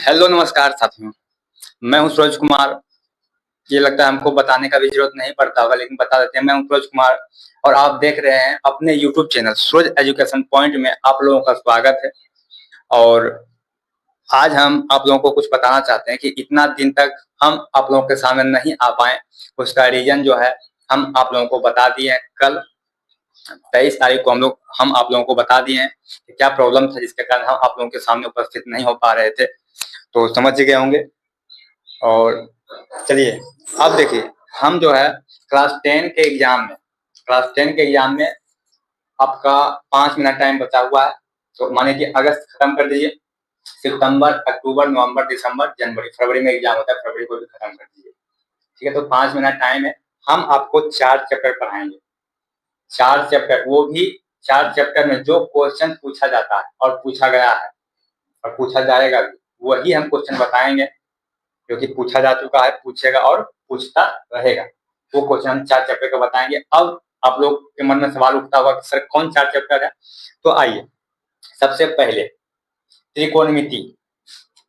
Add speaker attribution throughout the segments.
Speaker 1: Hello नमस्कार साथियों। मैं हूं सूरज कुमार। ये लगता है हमको बताने का भी जरूरत नहीं पड़ता होगा, लेकिन बता देते हैं। मैं हूं सूरज कुमार और आप देख रहे हैं अपने यूट्यूब चैनल सूरज एजुकेशन पॉइंट में आप लोगों का स्वागत है। और आज हम आप लोगों को कुछ बताना चाहते हैं कि इतना दिन तक हम आप लोगों के सामने नहीं आ पाए, उसका रीजन जो है हम आप लोगों को बता दिए हैं। कल 23 तारीख को हम आप लोगों को बता दिए हैं कि क्या प्रॉब्लम था जिसके कारण हम आप लोगों के सामने उपस्थित नहीं हो पा रहे थे। तो समझ गए होंगे। और चलिए अब देखिए, हम जो है क्लास 10 के एग्जाम में आपका 5 मिनट टाइम बचा हुआ है। तो माने कि अगस्त खत्म कर दीजिए, सितंबर, अक्टूबर, नवंबर, दिसंबर, जनवरी, फरवरी में एग्जाम होता है, फरवरी को भी खत्म कर दीजिए। ठीक है, तो 5 मिनट टाइम है। हम आपको 4 चैप्टर पढ़ाएंगे। 4 चैप्टर, वो भी 4 चैप्टर में जो क्वेश्चन पूछा जाता है और पूछा गया है और पूछा जाएगा भी, वही हम क्वेश्चन बताएंगे, क्योंकि पूछा जा चुका है, पूछेगा और पूछता रहेगा। वो क्वेश्चन हम 4 चैप्टर का बताएंगे। अब आप लोग के मन में सवाल उठता होगा कि सर कौन 4 चैप्टर है। तो आइए, सबसे पहले त्रिकोणमिति।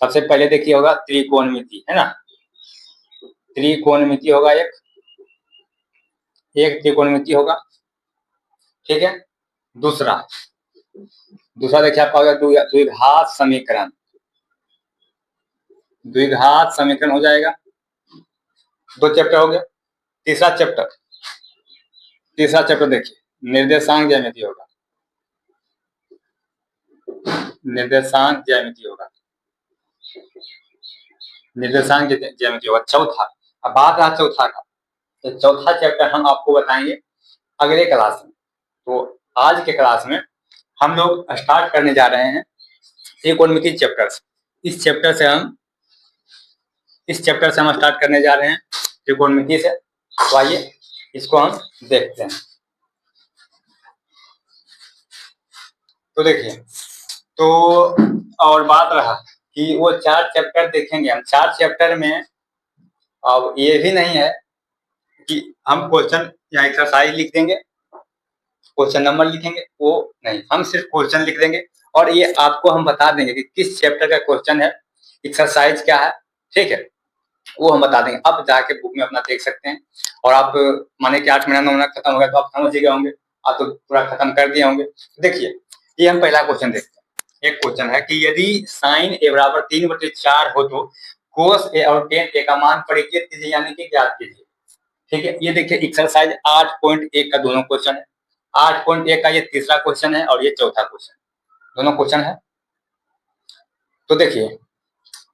Speaker 1: सबसे पहले देखिए होगा त्रिकोणमिति, है ना। त्रिकोणमिति होगा एक एक त्रिकोणमिति होगा। ठीक है, दूसरा दूसरा देखिए आपका होगा द्विघात समीकरण। द्विघात समीकरण हो जाएगा। 2 चैप्टर हो गया। तीसरा चैप्टर देखिए निर्देशांक ज्यामिति होगा। निर्देशांक ज्यामिति होगा। निर्देशांक ज्यामिति होगा चौथा। अब बात रहा चौथा का, तो चौथा चैप्टर हम आपको बताएंगे अगले क्लास में। तो आज के क्लास में हम लोग स्टार्ट करने जा रहे हैं त्रिकोणमिति चैप्टर से। इस चैप्टर से हम स्टार्ट करने जा रहे हैं त्रिकोणमिति से। तो आइए इसको हम देखते हैं। तो देखिए, तो और बात रहा कि वो 4 चैप्टर देखेंगे हम। 4 चैप्टर में अब ये भी नहीं है कि हम क्वेश्चन या एक्सरसाइज लिख देंगे, क्वेश्चन नंबर लिखेंगे, वो नहीं। हम सिर्फ क्वेश्चन लिख देंगे और ये आपको हम बता देंगे कि किस चैप्टर का क्वेश्चन है, एक्सरसाइज क्या है। ठीक है, वो हम बता देंगे। अब जाके बुक में अपना देख सकते हैं। और आप माने कि 8 मिनट 9 मिनट खत्म हो गया तो आप समझ ही गए होंगे, आप तो पूरा खत्म कर दिए होंगे। देखिए, ये हम पहला क्वेश्चन देखते हैं। एक क्वेश्चन है कि यदि साइन ए बराबर 3/4 हो तो कोस ए और टेन ए का मान परिचय कीजिए, यानी कि ज्ञात कीजिए। ठीक है, ये देखिए एक्सरसाइज 8.1 का दोनों क्वेश्चन है। 8.1 का ये तीसरा क्वेश्चन है और ये चौथा क्वेश्चन, दोनों क्वेश्चन है। तो देखिए,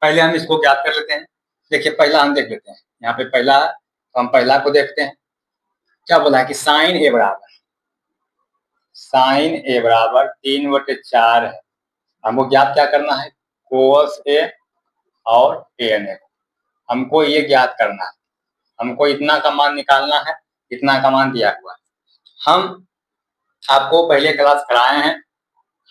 Speaker 1: पहले हम इसको ज्ञात कर लेते हैं। देखिए, पहला हम देख लेते हैं। यहाँ पे पहला है, तो हम पहला को देखते हैं। क्या बोला है कि साइन ए बराबर 3/4 है। हमको ज्ञात क्या करना है, कोस ए और टेन ए। हमको ये ज्ञात करना है, हमको इतना का मान निकालना है, इतना का मान दिया हुआ है। हम आपको पहले क्लास कराए हैं,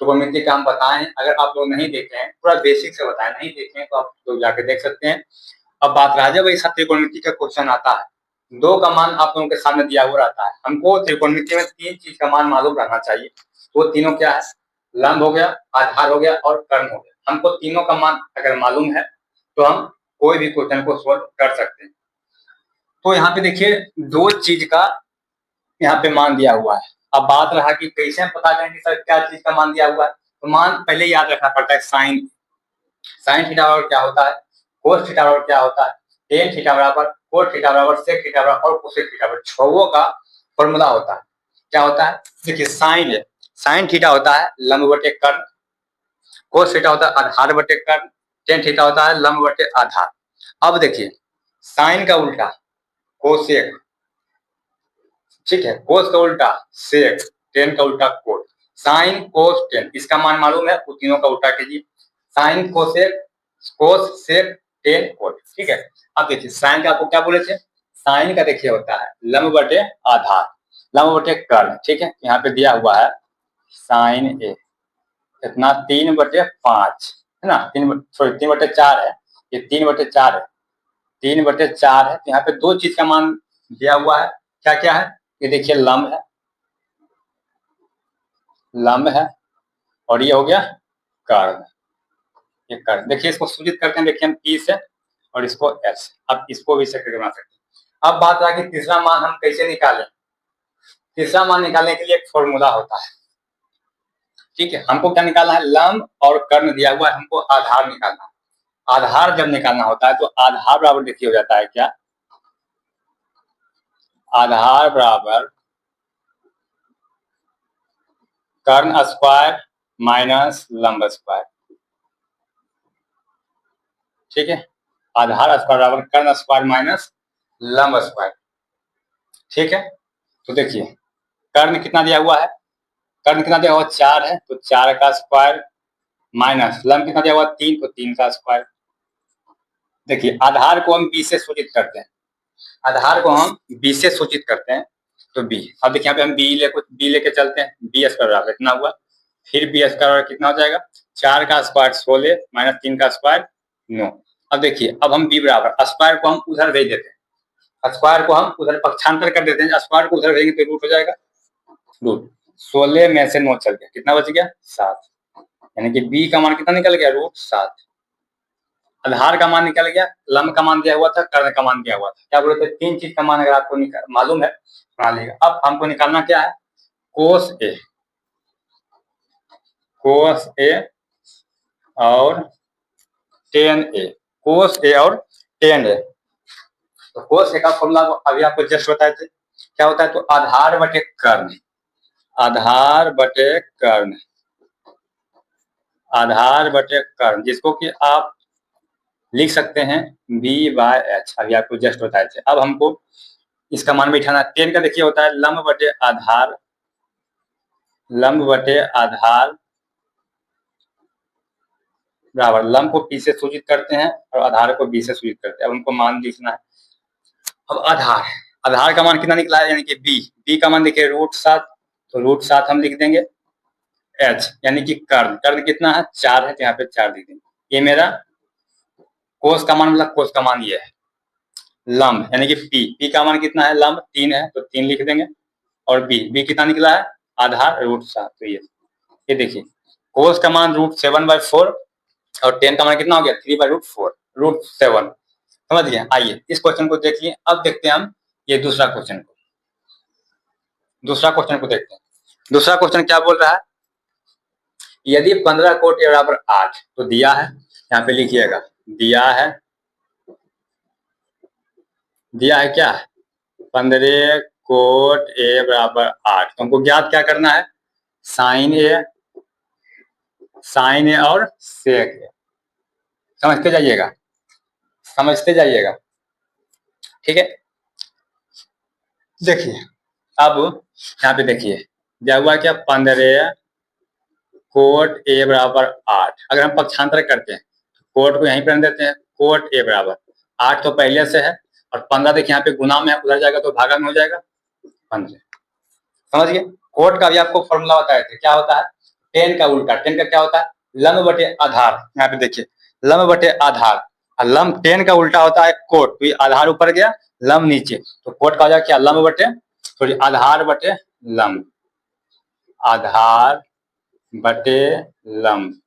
Speaker 1: त्रिकोणमिति का हम बताए हैं। अगर आप लोग नहीं देखे हैं, पूरा बेसिक से बताए, नहीं देखे हैं तो आप लोग जाके देख सकते हैं। अब बात रहा, जब ऐसा त्रिकोणमिति का क्वेश्चन आता है, 2 का मान आप लोगों के सामने दिया हुआ रहता है। हमको त्रिकोणमिति में 3 चीज का मान मालूम रहना चाहिए। वो तीनों क्या है, लंब हो गया, आधार हो गया और कर्ण हो गया। हमको तीनों का मान अगर मालूम है तो हम कोई भी क्वेश्चन को सोल्व कर सकते हैं। तो यहाँ पे देखिए 2 चीज का यहाँ पे मान दिया हुआ है। अब बात रहा कि कैसे हम पता करेंगे सर क्या चीज का मान दिया हुआ है। तो मान पहले याद रखना पड़ता है। साइन थीटा बराबर क्या होता है, कोस थीटा बराबर क्या होता है, टेन थीटा बराबर, कोट थीटा बराबर, सेक थीटा बराबर और कोसेक थीटा बराबर। छवों का फॉर्मूला होता है। क्या होता है, देखिए साइन थीटा होता है लंब बटे कर्ण, कोस थीटा होता है आधार बटे कर्ण, टेन थीटा होता है लंब बटे आधार। अब देखिए, साइन का उल्टा कोसेक, ठीक है, कोस का उल्टा सेक, टेन का उल्टा कोट। साइन कोस टेन, इसका मान मालूम है, उन तीनों का उल्टा कीजिए। साइन कोसेक, कोस सेक टेन कोट। ठीक है, अब देखिए साइन का आपको क्या बोले थे, साइन का देखिए होता है लंब बटे आधार, लंब बटे कर्ण। ठीक है, यहाँ पे दिया हुआ है साइन ए इतना 3/5 है ना, 3/4 है, ये 3/4 है, 3/4 है। तो यहाँ पे 2 चीज का मान दिया हुआ है। क्या क्या है, ये देखिए लंब है और ये हो गया कर्ण। ये कर्ण। देखिए इसको सूचित करते हैं, देखिए हम P से, और इसको S। अब इसको भी सेक्टर बना सकते हैं। अब बात रहा कि तीसरा मान हम कैसे निकालें। तीसरा मान निकालने के लिए एक फॉर्मूला होता है, ठीक है। हमको क्या निकालना है, लंब और कर्ण दिया हुआ है, हमको आधार निकालना है। आधार जब निकालना होता है तो आधार बराबर देखिए हो जाता है क्या, आधार बराबर कर्ण स्क्वायर माइनस लंब स्क्वायर, ठीक है। आधार स्क्वायर बराबर कर्ण स्क्वायर माइनस लंब स्क्वायर, ठीक है। तो देखिए कर्ण कितना दिया हुआ है, कर्ण कितना दिया हुआ 4 है, तो 4 का स्क्वायर माइनस लंब कितना दिया हुआ 3, तो 3 का स्क्वायर। देखिए आधार को हम 20 से सूचित करते हैं, आधार को हम 20 से सूचित करते हैं, तो बी। अब देखिए यहाँ पे हम बी लेके चलते हैं, बी स्क्वायर बराबर कितना हुआ, फिर बी स्क्वायर कितना हो जाएगा, 4 का स्क्वायर 16 माइनस 3 का स्क्वायर 9। अब देखिए अब हम बी बराबर स्क्वायर को हम उधर भेज देते हैं, स्क्वायर को हम उधर पक्षांतर कर देते हैं, स्क्वायर को उधर भेजेंगे तो रूट हो जाएगा, रूट 16 में से 9 चल गया, कितना बच गया 7, यानी कि बी का मान कितना निकल गया, √7। आधार का मान निकल गया, लंब का मान दिया हुआ था, कर्ण का मान दिया हुआ था। क्या बोले थे, 3 चीज का मान अगर आपको मालूम है बना लीजिएगा। अब हमको निकालना क्या है, कोस ए, कोस ए और टेन ए, कोस ए और टेन ए। तो कोस ए का फॉर्मूला अभी आपको जस्ट बताए थे, क्या होता है, तो आधार बटे कर्ण, आधार बटे कर्ण, आधार बटे कर्ण, जिसको कि आप लिख सकते हैं B/H, अभी आपको जस्ट बताए थे। अब हमको इसका मान बैठाना है। 10 का देखिए होता है लंब बटे आधार, लंब बटे आधार बराबर लंब को P से सूचित करते हैं और आधार को B से सूचित करते हैं। अब हमको मान लिखना है। अब आधार, आधार का मान कितना निकला है, यानी कि B का मान देखिए √7, तो √7 हम लिख देंगे। H यानी कि कर्ण, कर्ण कितना है 4 है, तो यहाँ पे 4 लिख देंगे। ये मेरा कोस का मान, मतलब कोस का मान ये है। लंब यानी कि P का मान कितना है, लंब 3 है, तो 3 लिख देंगे। और B कितना निकला है, आधार √7, तो ये देखिए कोस का मान √7/4 और 10 का मान कितना हो गया 3/4, √7। समझ गए। आइए इस क्वेश्चन को देखिए। अब देखते हैं हम ये दूसरा क्वेश्चन को, दूसरा क्वेश्चन को देखते हैं। दूसरा क्वेश्चन क्या बोल रहा है, यदि 15 कोट ए बराबर 8, तो दिया है, यहाँ पे लिखिएगा दिया है, दिया है क्या, 15 कोट ए बराबर 8, तो हमको ज्ञात क्या करना है, साइन ए, साइन ए और सेक ए। समझते जाइएगा, समझते जाइएगा, ठीक है। देखिए अब यहाँ पे देखिए दिया हुआ क्या, 15 कोट ए बराबर 8। अगर हम पक्षांतर करते हैं कोट को यहीं पर देते हैं, कोट ए बराबर 8 तो पहले से है, और 15 देखिए यहाँ पे गुना में उधर जाएगा तो भागा में हो जाएगा 15। समझ गए। कोट का भी आपको फॉर्मूला बताए थे, क्या होता है, 10 का उल्टा, 10 का क्या होता है, लंब बटे आधार। यहाँ पे देखिए लंब बटे आधार, और लंब 10 का उल्टा होता है कोट, तो ये आधार ऊपर गया लंब नीचे, तो कोट का हो जाएगा क्या, लंब बटे सॉरी आधार बटे लंब, आधार बटे लंब।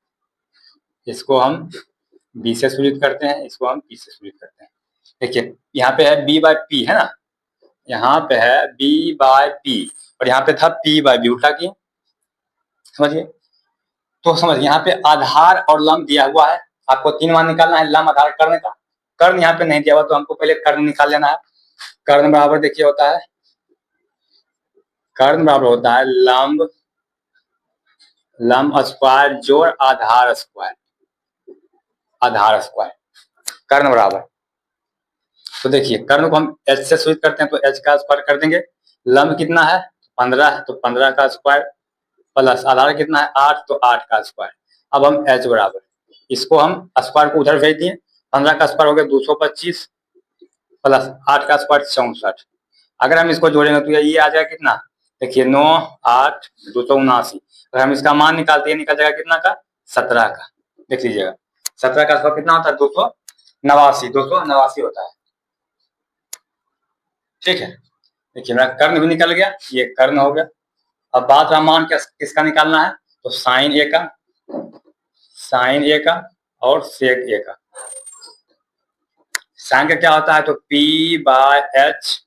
Speaker 1: इसको हम बी से सूचित करते हैं, इसको हम पी से सूचित करते हैं। देखिए यहाँ पे है B/P है ना, यहाँ पे है B/P और यहाँ पे था P/B, उल्टा किए। समझिए, तो समझिए यहाँ पे आधार और लंब दिया हुआ है, आपको 3 मान निकालना है, लंब आधार कर्ण का। कर्ण यहाँ पे नहीं दिया हुआ, तो हमको पहले कर्ण निकाल लेना है। कर्ण बराबर देखिए होता है, कर्ण बराबर होता है लंब, लंब स्क्वायर जोड़ आधार स्क्वायर, आधार स्क्वायर, कर्ण बराबर। तो देखिए कर्ण को हम H से सूचित करते हैं, तो H का स्क्वायर कर देंगे। लंब कितना है 15 है, तो 15 का स्क्वायर प्लस आधार कितना है 8, तो 8 का स्क्वायर। अब हम H बराबर, इसको हम स्क्वायर को उधर भेज दिए, 15 का स्क्वायर हो गया 225 प्लस 8 का स्क्वायर 64। अगर हम इसको जोड़ेंगे तो ये आ जाएगा कितना, देखिए 9 8 279। अगर हम इसका मान निकालते हैं, निकल जाएगा कितना का 17 का। देख लीजिएगा 17 का स्क्वायर कितना होता है 289 होता है, ठीक है। देखिए मेरा कर्ण भी निकल गया, ये कर्ण हो गया। अब बात रहा मान किसका निकालना है, तो साइन ए का, साइन ए का और सेक ए का। साइन का क्या होता है, तो P/H,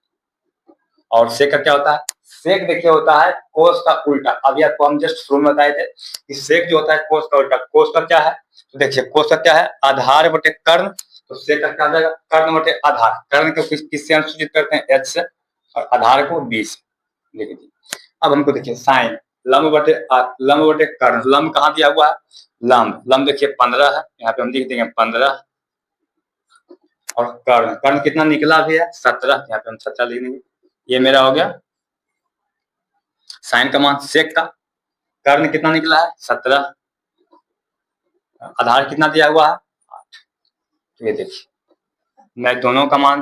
Speaker 1: और सेक का क्या होता है, सेक देखिए होता है कोस का उल्टा। अभी आपको हम जस्ट शुरू में बताए थे कि सेक जो होता है कोस का उल्टा। कोस का क्या है, तो देखिए कोस का क्या है, आधार बटे कर्ण। तो सेक का क्या हो जाएगा, कर्ण बटे आधार। कर्ण को किससे हम सूचित करते हैं, H से, और आधार को B से। देखिए अब हमको देखिए साइन, लंब बटे कर्ण। लंब कहाँ दिया हुआ है, लंब देखिए 15 है, यहाँ पे हम लिख देंगे 15, और कर्ण कितना निकला भी है 17, यहाँ पे हम 17 लिख देंगे। ये मेरा हो गया साइन का मान सेक का। कर्ण कितना निकला है 17, आधार कितना दिया हुआ है 8। तो ये देखिए मैं दोनों का मान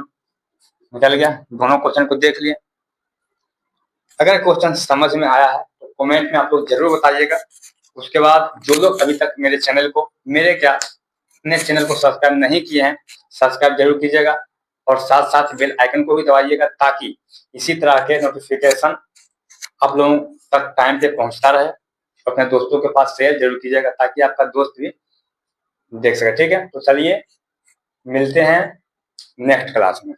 Speaker 1: निकल गया, दोनों क्वेश्चन को देख लिए। अगर क्वेश्चन समझ में आया है तो कमेंट में आप लोग जरूर बताइएगा। उसके बाद जो लोग अभी तक मेरे चैनल को अपने चैनल को सब्सक्राइब नहीं किए हैं, सब्सक्राइब जरूर कीजिएगा, और साथ साथ बेल आइकन को भी दबाइएगा, ताकि इसी तरह के नोटिफिकेशन आप लोगों तक टाइम पे पहुंचता रहे। अपने दोस्तों के पास शेयर जरूर कीजिएगा, ताकि आपका दोस्त भी देख सके। ठीक है, तो चलिए मिलते हैं नेक्स्ट क्लास में।